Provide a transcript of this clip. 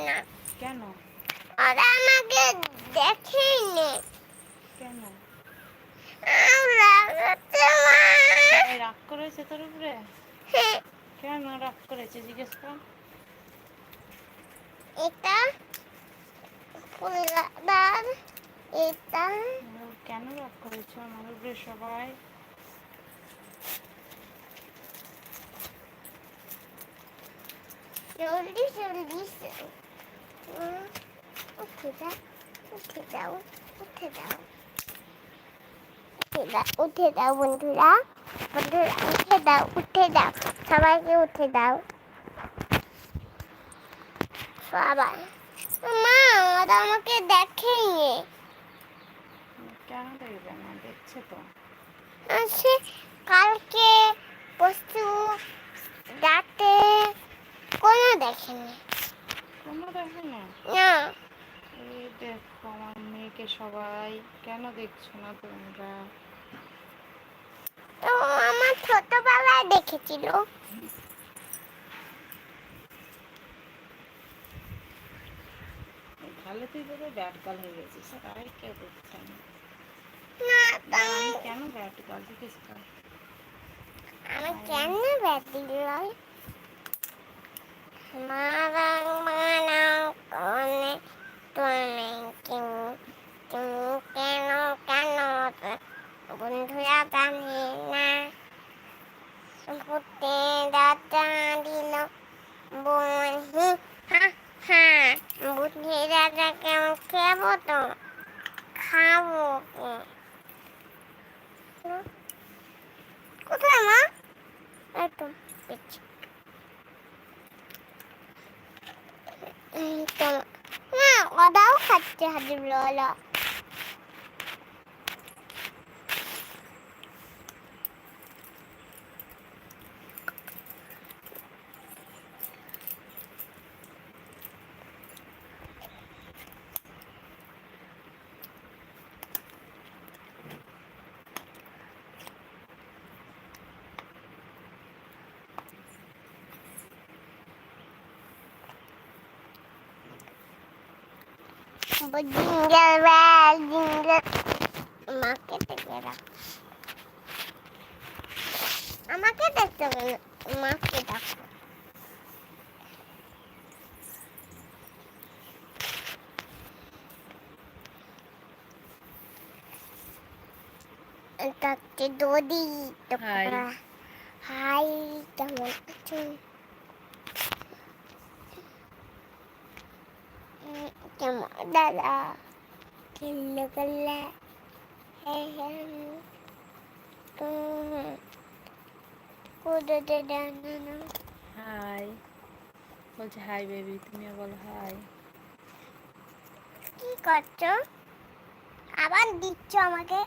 না। কেন? ওরা আমাকে দেখেই নে। কেন? সবাই রাগ করেছে তোর উপরে? কেন রাগ করেছে জিজ্ঞেস কর। এটা ফুলদার, এটা কেন রাগ করেছো আমার উপরে সবাই? জলদি জলদি উঠে যাও, উঠে যাও, উঠে যাও, উঠে দাও বন্ধুরা, বন্ধুরা উঠে দাও, উঠে দাও, সবাইকে উঠে দাও সবাই। মা ওরা আমাকে দেখেনি। কেন দেখবে না? দেখছে তো। সে কালকে পরশু রাতে কোনো দেখেনি। কোনো দেখে না? না। এই দেখো আমার মেয়েকে সবাই। কেন দেখছো না তোমরা? তো আমার ছোটবেলায় দেখেছিল। তাহলে তুই বোধহয় ব্যাট গাল হয়ে গেছিস, তাই কেউ দেখছে না। আমি কেন ব্যাট গাল জিজ্ঞেস কর। আমি কেন ব্যাট দিলাম? মারাং মারাং কোনে তুমি তুমি কেন কেন বন্ধুরা জানে না ফুটে দাদা দিল বন্ধু হা হা বুদ্ধি দাদা কেমন খাবো তো খাবো কোথায় মা? একদম পেছি না ওরাও খাচ্ছে হাজিবুল্লাহ। Jingle bell, jingle. আমাকে দেখে রাখ। আমাকে দেখতে হবে না, মাকে দেখো। এটা হচ্ছে দদি। হাই। হাই, কেমন আছো? কেমন দাদা? খেললে করলে হাই বলছে হাই বেবি, তুমিও বলো হাই। কি করছো? আবার দিচ্ছ আমাকে?